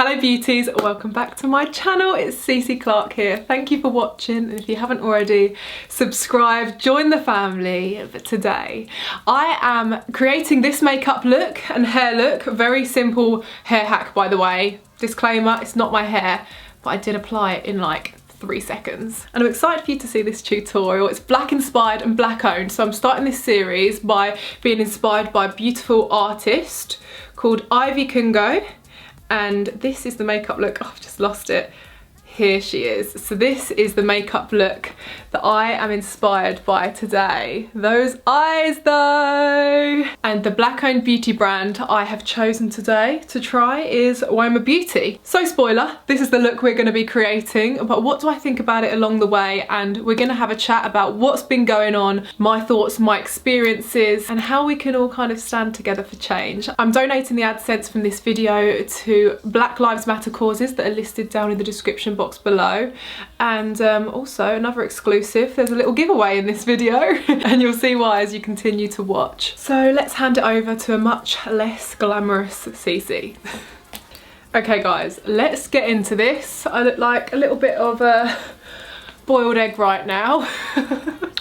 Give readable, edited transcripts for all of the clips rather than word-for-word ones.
Hello beauties, welcome back to my channel. It's Cece Clarke here. Thank you for watching, and if you haven't already, subscribe, join the family. But today I am creating this makeup look and hair look. Very simple hair hack, by the way. Disclaimer, it's not my hair, but I did apply it in like 3 seconds. And I'm excited for you to see this tutorial. It's black inspired and black owned, so I'm starting this series by being inspired by a beautiful artist called Ivy Kungo. And this is the makeup look. Oh, I've just lost it. Here she is. So this is the makeup look that I am inspired by today. Those eyes though! And the black owned beauty brand I have chosen today to try is UOMA Beauty. So spoiler, this is the look we're going to be creating, but what do I think about it along the way? And we're going to have a chat about what's been going on, my thoughts, my experiences, and how we can all kind of stand together for change. I'm donating the AdSense from this video to Black Lives Matter causes that are listed down in the description box below, and also another exclusive, there's a little giveaway in this video and you'll see why as you continue to watch. So let's hand it over to a much less glamorous Cece. Okay guys, let's get into this. I look like a little bit of a boiled egg right now.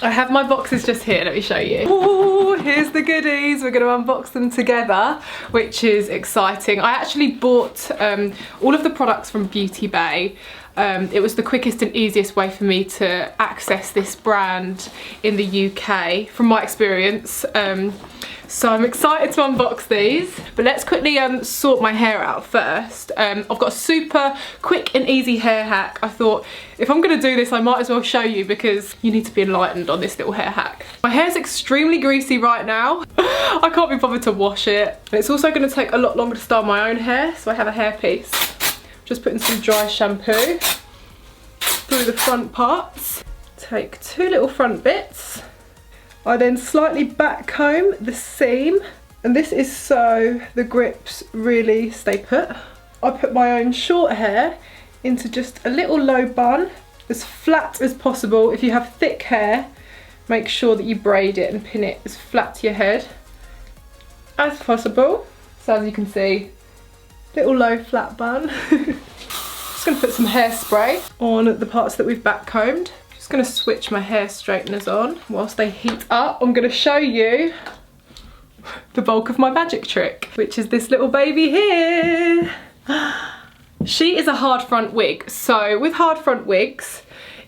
I have my boxes just here, let me show you. Ooh, here's the goodies. We're going to unbox them together, which is exciting. I actually bought all of the products from Beauty Bay. It was the quickest and easiest way for me to access this brand in the UK from my experience. So I'm excited to unbox these, but let's quickly sort my hair out first. I've got a super quick and easy hair hack. I thought if I'm going to do this I might as well show you because you need to be enlightened on this little hair hack. My hair's extremely greasy right now. I can't be bothered to wash it. And it's also going to take a lot longer to style my own hair, so I have a hairpiece. Just putting some dry shampoo through the front parts. Take 2 little front bits. I then slightly back comb the seam, and this is so the grips really stay put. I put my own short hair into just a little low bun, as flat as possible. If you have thick hair, make sure that you braid it and pin it as flat to your head as possible. So as you can see, little low flat bun. Just going to put some hairspray on the parts that we've back combed. Just going to switch my hair straighteners on whilst they heat up. I'm going to show you the bulk of my magic trick, which is this little baby here. She is a hard front wig. So with hard front wigs,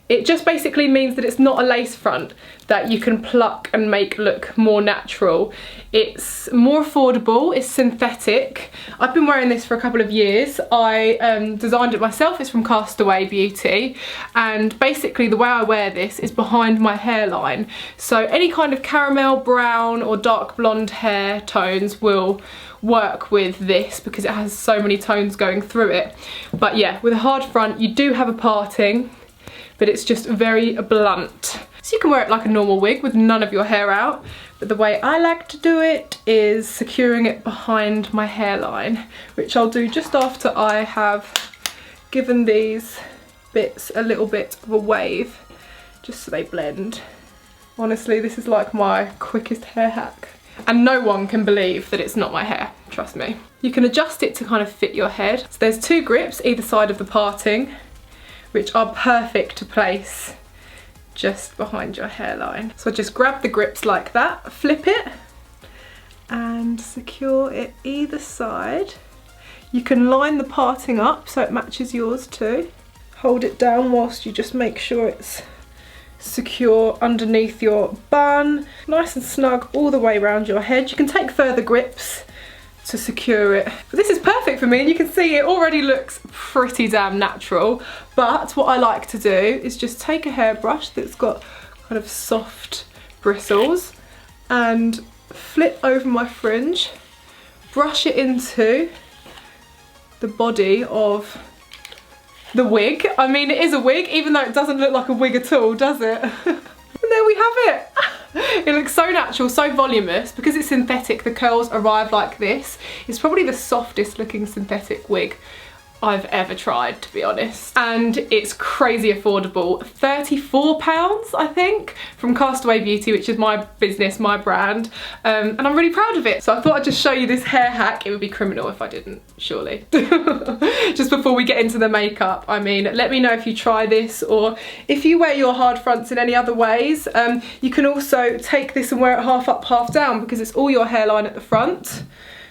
it just basically means that it's not a lace front that you can pluck and make look more natural. It's more affordable, it's synthetic. I've been wearing this for a couple of years. I designed it myself, it's from Castaway Beauty, and basically the way I wear this is behind my hairline. So any kind of caramel, brown or dark blonde hair tones will work with this because it has so many tones going through it. But yeah, with a hard front you do have a parting, but it's just very blunt. So you can wear it like a normal wig with none of your hair out, but the way I like to do it is securing it behind my hairline, which I'll do just after I have given these bits a little bit of a wave, just so they blend. Honestly, this is like my quickest hair hack. And no one can believe that it's not my hair, trust me. You can adjust it to kind of fit your head. So there's 2 grips either side of the parting, which are perfect to place just behind your hairline. So just grab the grips like that, flip it, and secure it either side. You can line the parting up so it matches yours too. Hold it down whilst you just make sure it's secure underneath your bun. Nice and snug all the way around your head. You can take further grips to secure it. But this is perfect for me, and you can see it already looks pretty damn natural. But what I like to do is just take a hairbrush that's got kind of soft bristles and flip over my fringe, brush it into the body of the wig. I mean, it is a wig, even though it doesn't look like a wig at all, does it? And there we have it. It looks so natural, so voluminous. Because it's synthetic, the curls arrive like this. It's probably the softest looking synthetic wig I've ever tried, to be honest. And it's crazy affordable. £34, I think, from Castaway Beauty, which is my business, my brand. And I'm really proud of it. So I thought I'd just show you this hair hack. It would be criminal if I didn't, surely. Just before we get into the makeup, I mean, let me know if you try this, or if you wear your hard fronts in any other ways. You can also take this and wear it half up, half down, because it's all your hairline at the front.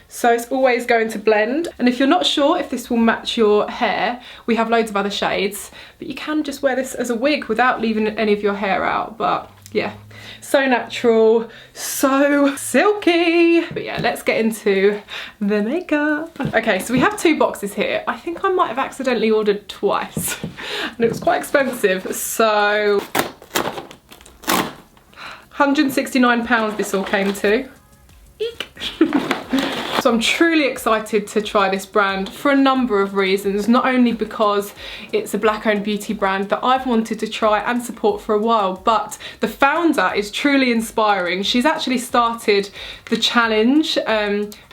So it's always going to blend. And if you're not sure if this will match your hair, we have loads of other shades, but you can just wear this as a wig without leaving any of your hair out. But yeah, so natural, so silky. But yeah, let's get into the makeup. Okay, so we have 2 boxes here. I think I might have accidentally ordered twice and it was quite expensive. So £169 this all came to. Eek. So I'm truly excited to try this brand for a number of reasons, not only because it's a black owned beauty brand that I've wanted to try and support for a while, but the founder is truly inspiring. She's actually started the challenge,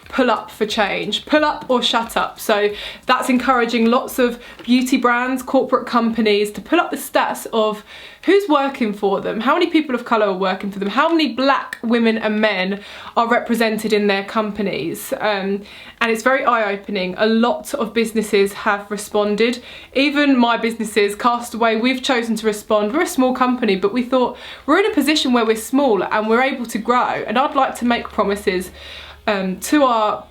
Pull Up for Change, pull up or shut up. So that's encouraging lots of beauty brands, corporate companies to pull up the stats of who's working for them, how many people of colour are working for them, how many black women and men are represented in their companies. And it's very eye-opening. A lot of businesses have responded. Even my businesses, Castaway, we've chosen to respond. We're a small company, but we thought we're in a position where we're small and we're able to grow. And I'd like to make promises to our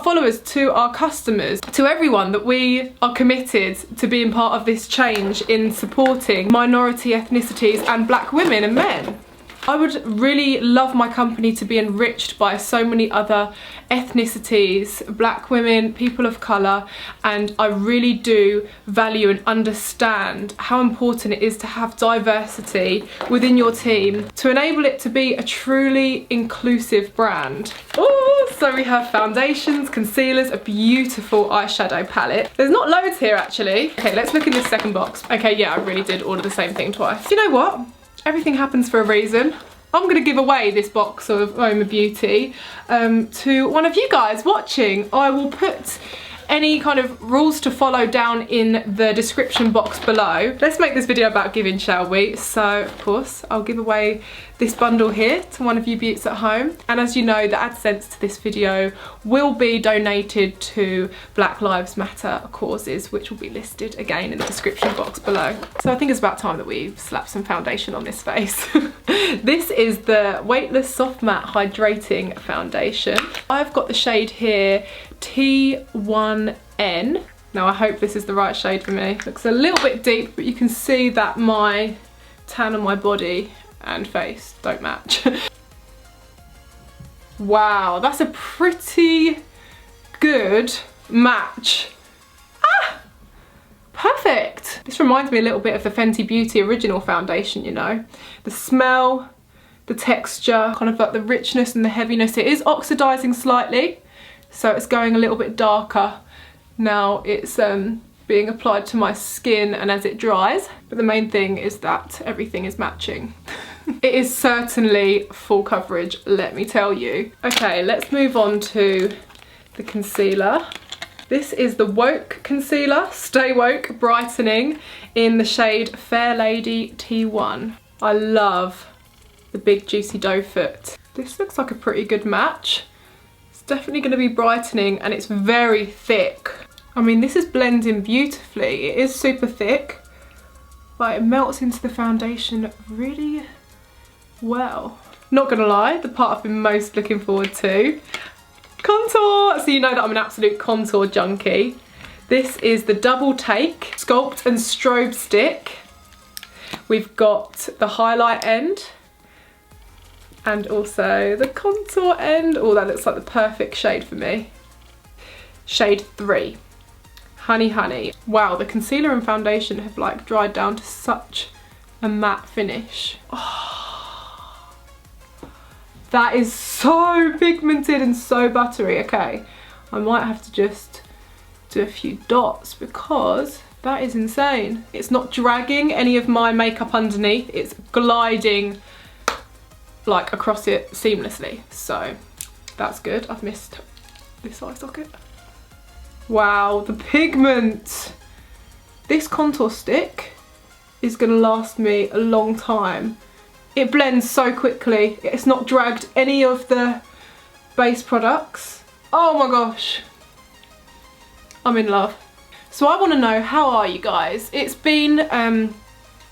followers, to our customers, to everyone, that we are committed to being part of this change in supporting minority ethnicities and black women and men. I would really love my company to be enriched by so many other ethnicities, black women, people of colour, and I really do value and understand how important it is to have diversity within your team to enable it to be a truly inclusive brand. Oh, so we have foundations, concealers, a beautiful eyeshadow palette. There's not loads here actually. Okay, let's look in this second box. Okay, yeah, I really did order the same thing twice. You know what? Everything happens for a reason. I'm going to give away this box of UOMA Beauty to one of you guys watching. I will put any kind of rules to follow down in the description box below. Let's make this video about giving, shall we? So, of course, I'll give away this bundle here to one of you beauts at home. And as you know, the AdSense to this video will be donated to Black Lives Matter causes, which will be listed again in the description box below. So I think it's about time that we slap some foundation on this face. This is the Weightless Soft Matte Hydrating Foundation. I've got the shade here, T1N. Now I hope this is the right shade for me. Looks a little bit deep, but you can see that my tan on my body and face don't match. Wow, that's a pretty good match. Ah, perfect. This reminds me a little bit of the Fenty Beauty original foundation, you know. The smell, the texture, kind of like the richness and the heaviness. It is oxidizing slightly, so it's going a little bit darker. Now it's being applied to my skin and as it dries, but the main thing is that everything is matching. It is certainly full coverage, let me tell you. Okay, let's move on to the concealer. This is the Woke Concealer, Stay Woke Brightening in the shade Fair Lady T1. I love the big juicy doe foot. This looks like a pretty good match. It's definitely going to be brightening and it's very thick. I mean, this is blending beautifully. It is super thick, but it melts into the foundation really well. Not gonna lie, the part I've been most looking forward to, contour. So you know that I'm an absolute contour junkie. This is the Double Take Sculpt and Strobe Stick. We've got the highlight end and also the contour end. Oh, that looks like the perfect shade for me. Shade 3. Honey Honey. Wow, the concealer and foundation have like dried down to such a matte finish. Oh, that is so pigmented and so buttery. Okay, I might have to just do a few dots because that is insane. It's not dragging any of my makeup underneath. It's gliding like across it seamlessly. So that's good. I've missed this eye socket. Wow, the pigment. This contour stick is gonna last me a long time. It blends so quickly. It's not dragged any of the base products. Oh my gosh. I'm in love. So I wanna know, how are you guys? It's been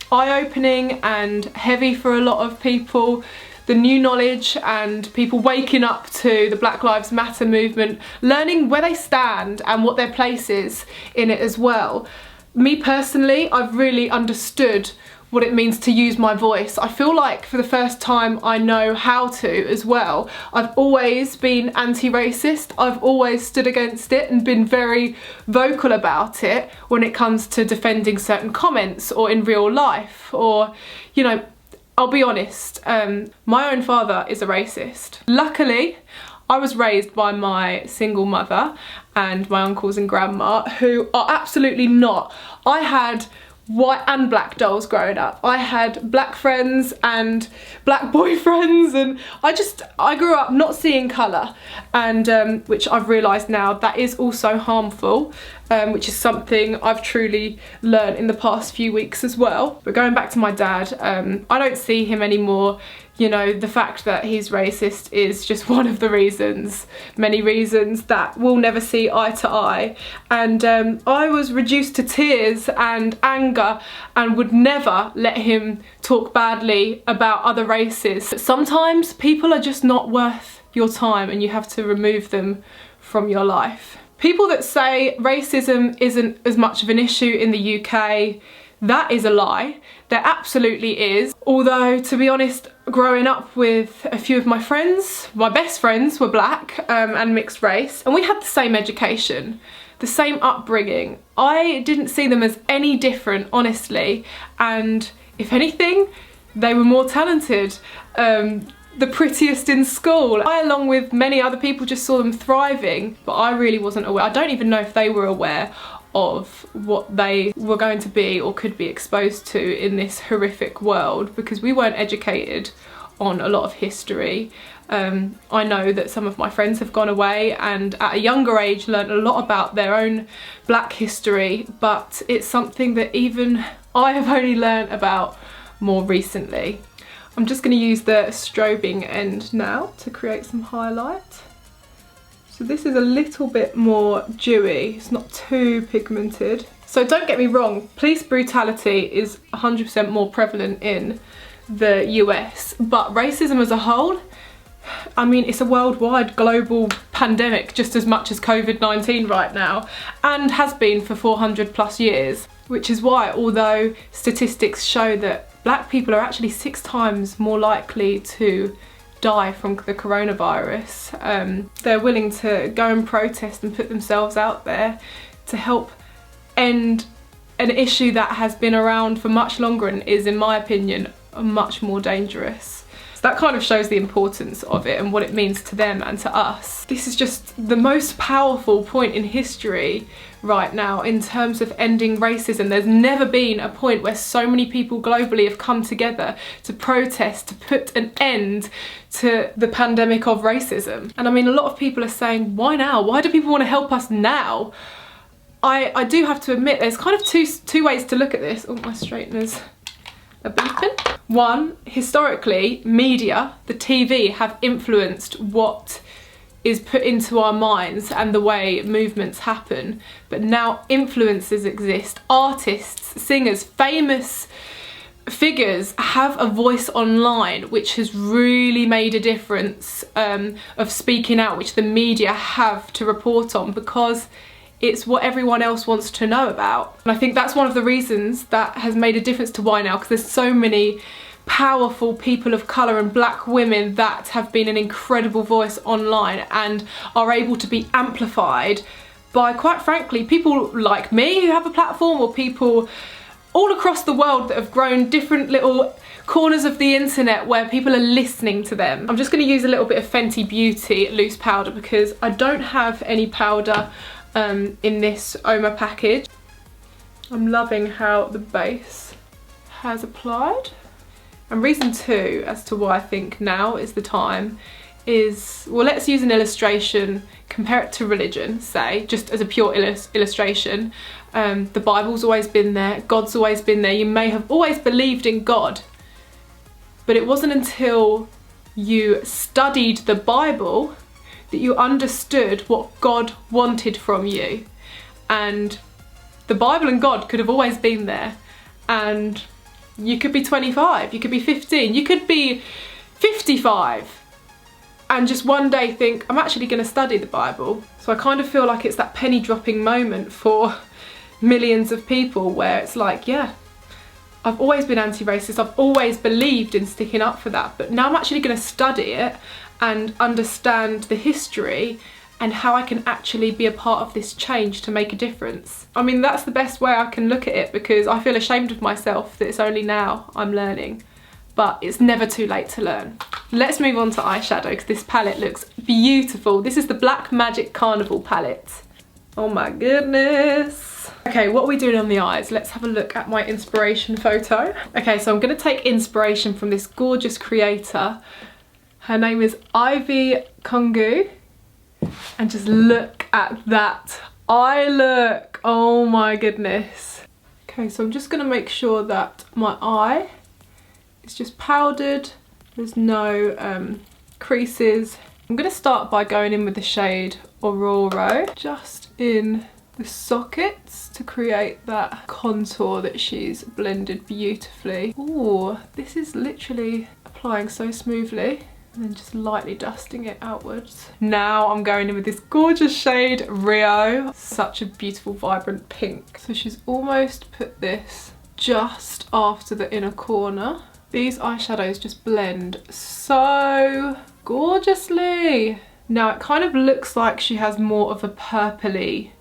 eye-opening and heavy for a lot of people. The new knowledge and people waking up to the Black Lives Matter movement, learning where they stand and what their place is in it as well. Me personally, I've really understood what it means to use my voice. I feel like for the first time I know how to as well. I've always been anti-racist. I've always stood against it and been very vocal about it when it comes to defending certain comments or in real life, or, you know, I'll be honest, my own father is a racist. Luckily, I was raised by my single mother and my uncles and grandma, who are absolutely not. I had white and black dolls growing up. I had black friends and black boyfriends, and I grew up not seeing colour, and which I've realised now that is also harmful, which is something I've truly learned in the past few weeks as well. But going back to my dad, I don't see him anymore. You know, the fact that he's racist is just one of the reasons, many reasons, that we'll never see eye to eye. And I was reduced to tears and anger and would never let him talk badly about other races. But sometimes people are just not worth your time and you have to remove them from your life. People that say racism isn't as much of an issue in the UK, that is a lie. There absolutely is. Although, to be honest, growing up with a few of my friends, my best friends were black and mixed race, and we had the same education, the same upbringing. I didn't see them as any different, honestly, and if anything, they were more talented. The prettiest in school. I, along with many other people, just saw them thriving, but I really wasn't aware. I don't even know if they were aware of what they were going to be or could be exposed to in this horrific world, because we weren't educated on a lot of history. I know that some of my friends have gone away and at a younger age learned a lot about their own black history, but it's something that even I have only learned about more recently. I'm just going to use the strobing end now to create some highlight. So this is a little bit more dewy, it's not too pigmented. So don't get me wrong, police brutality is 100% more prevalent in the US, but racism as a whole, I mean, it's a worldwide global pandemic just as much as COVID-19 right now, and has been for 400 plus years, which is why, although statistics show that black people are actually 6 times more likely to die from the coronavirus, they're willing to go and protest and put themselves out there to help end an issue that has been around for much longer and is, in my opinion, much more dangerous. So that kind of shows the importance of it and what it means to them and to us. This is just the most powerful point in history right now in terms of ending racism. There's never been a point where so many people globally have come together to protest, to put an end to the pandemic of racism. And I mean, a lot of people are saying, why now? Why do people want to help us now? I do have to admit, there's kind of two ways to look at this. Oh, my straightener's a beeping. One, historically, media, the TV, have influenced what is put into our minds and the way movements happen. But now influencers exist, artists, singers, famous figures have a voice online, which has really made a difference of speaking out, which the media have to report on because it's what everyone else wants to know about. And I think that's one of the reasons that has made a difference to why now, because there's so many powerful people of colour and black women that have been an incredible voice online and are able to be amplified by, quite frankly, people like me who have a platform, or people all across the world that have grown different little corners of the internet where people are listening to them. I'm just going to use a little bit of Fenty Beauty loose powder because I don't have any powder in this UOMA package. I'm loving how the base has applied. And reason 2 as to why I think now is the time is, well, let's use an illustration, compare it to religion, say, just as a pure illustration. The Bible's always been there, God's always been there, you may have always believed in God, but it wasn't until you studied the Bible that you understood what God wanted from you. And the Bible and God could have always been there, and you could be 25, you could be 15, you could be 55, and just one day think, I'm actually going to study the Bible. So I kind of feel like it's that penny dropping moment for millions of people where it's like, yeah, I've always been anti-racist, I've always believed in sticking up for that, but now I'm actually going to study it and understand the history and how I can actually be a part of this change to make a difference. I mean, that's the best way I can look at it, because I feel ashamed of myself that it's only now I'm learning, but it's never too late to learn. Let's move on to eyeshadow, because this palette looks beautiful. This is the Black Magic Carnival palette. Oh my goodness. Okay, what are we doing on the eyes? Let's have a look at my inspiration photo. Okay, so I'm gonna take inspiration from this gorgeous creator. Her name is Ivy Kongu. And just look at that eye look. Oh my goodness. Okay, so I'm just gonna make sure that my eye is just powdered. There's no creases. I'm gonna start by going in with the shade Aurora, just in the sockets to create that contour that she's blended beautifully. Ooh, this is literally applying so smoothly. And then just lightly dusting it outwards. Now I'm going in with this gorgeous shade Rio. Such a beautiful vibrant pink. So she's almost put this just after the inner corner. These eyeshadows just blend so gorgeously. Now it kind of looks like she has more of a purpley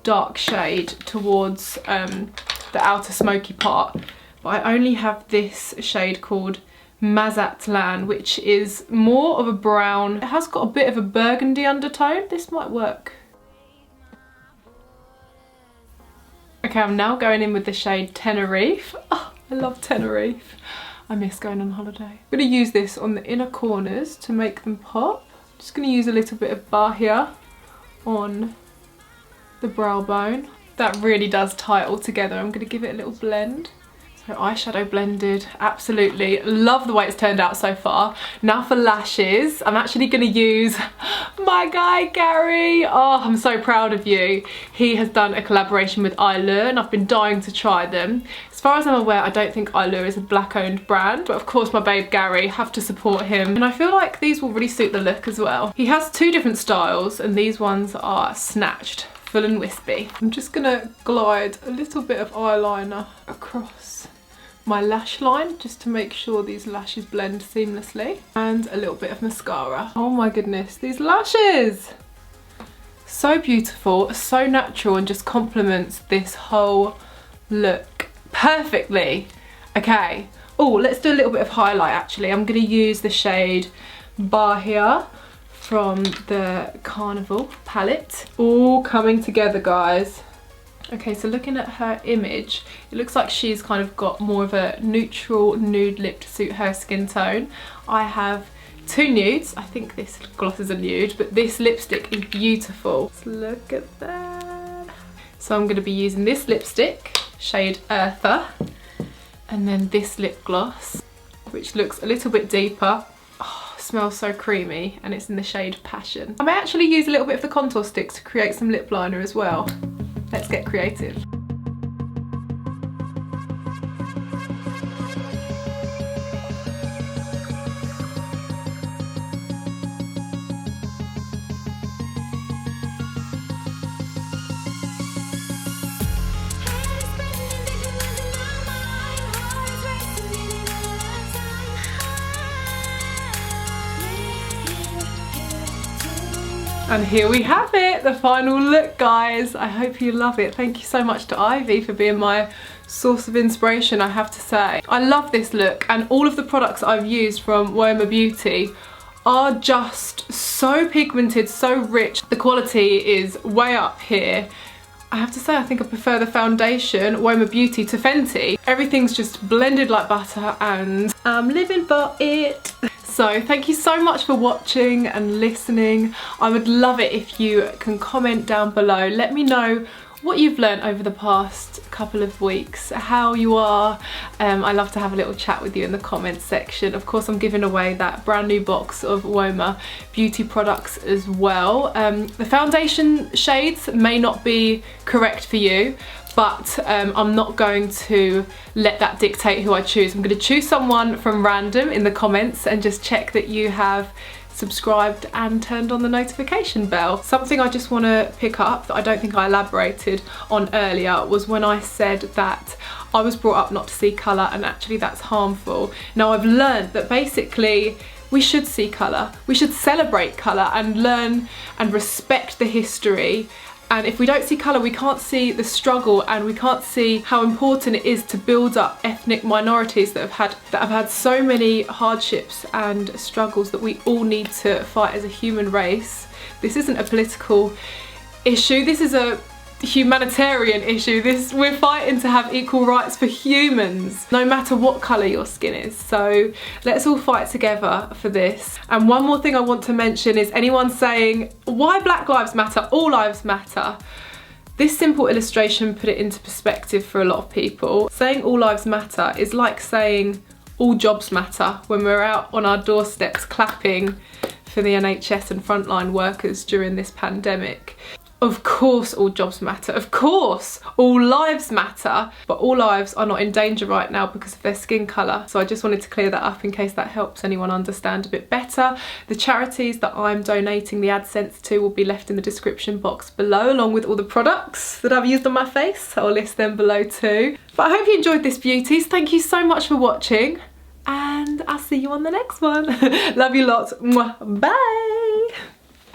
dark shade towards the outer smoky part, but I only have this shade called Mazatlan, which is more of a brown. It has got a bit of a burgundy undertone. This might work. Okay, I'm now going in with the shade Tenerife. Oh, I love Tenerife. I miss going on holiday. I'm going to use this on the inner corners to make them pop. Just going to use a little bit of Bahia on the brow bone. That really does tie it all together. I'm going to give it a little blend. So eyeshadow blended, absolutely. Love the way it's turned out so far. Now for lashes, I'm actually going to use my guy Gary. Oh, I'm so proud of you. He has done a collaboration with Allure and I've been dying to try them. As far as I'm aware, I don't think Allure is a black owned brand, but of course my babe Gary, have to support him. And I feel like these will really suit the look as well. He has two different styles and these ones are snatched, full and wispy. I'm just gonna glide a little bit of eyeliner across my lash line just to make sure these lashes blend seamlessly, and a little bit of mascara. Oh my goodness, these lashes! So beautiful, so natural, and just complements this whole look perfectly. Okay, oh, let's do a little bit of highlight actually. I'm gonna use the shade Bahia from the Carnival palette. All coming together, guys. Okay, so looking at her image, it looks like she's kind of got more of a neutral nude lip to suit her skin tone. I have two nudes. I think this gloss is a nude, but this lipstick is beautiful. Let's look at that. So I'm going to be using this lipstick, shade Eartha, and then this lip gloss, which looks a little bit deeper. Oh, smells so creamy, and it's in the shade Passion. I may actually use a little bit of the contour stick to create some lip liner as well. Let's get creative. And here we have it, the final look, guys. I hope you love it. Thank you so much to Ivy for being my source of inspiration, I have to say. I love this look, and all of the products I've used from UOMA Beauty are just so pigmented, so rich. The quality is way up here. I have to say, I think I prefer the foundation, UOMA Beauty, to Fenty. Everything's just blended like butter and I'm living for it. So thank you so much for watching and listening. I would love it if you can comment down below. Let me know what you've learned over the past couple of weeks, how you are. I love to have a little chat with you in the comments section. Of course, I'm giving away that brand new box of UOMA beauty products as well. The foundation shades may not be correct for you, but I'm not going to let that dictate who I choose. I'm going to choose someone from random in the comments and just check that you have subscribed and turned on the notification bell. Something I just want to pick up that I don't think I elaborated on earlier was when I said that I was brought up not to see colour, and actually that's harmful. Now I've learned that basically we should see colour, we should celebrate colour and learn and respect the history. And if we don't see colour, we can't see the struggle, and we can't see how important it is to build up ethnic minorities that have had so many hardships and struggles that we all need to fight as a human race. This isn't a political issue, this is a humanitarian issue. We're fighting to have equal rights for humans, no matter what colour your skin is. So let's all fight together for this. And one more thing I want to mention is anyone saying, why Black Lives Matter? All lives matter. This simple illustration put it into perspective for a lot of people. Saying all lives matter is like saying all jobs matter when we're out on our doorsteps clapping for the NHS and frontline workers during this pandemic. Of course all jobs matter, of course all lives matter, but all lives are not in danger right now because of their skin colour. So I just wanted to clear that up in case that helps anyone understand a bit better. The charities that I'm donating the AdSense to will be left in the description box below, along with all the products that I've used on my face. I'll list them below too. But I hope you enjoyed this, beauties. Thank you so much for watching, and I'll see you on the next one. Love you lots. Bye.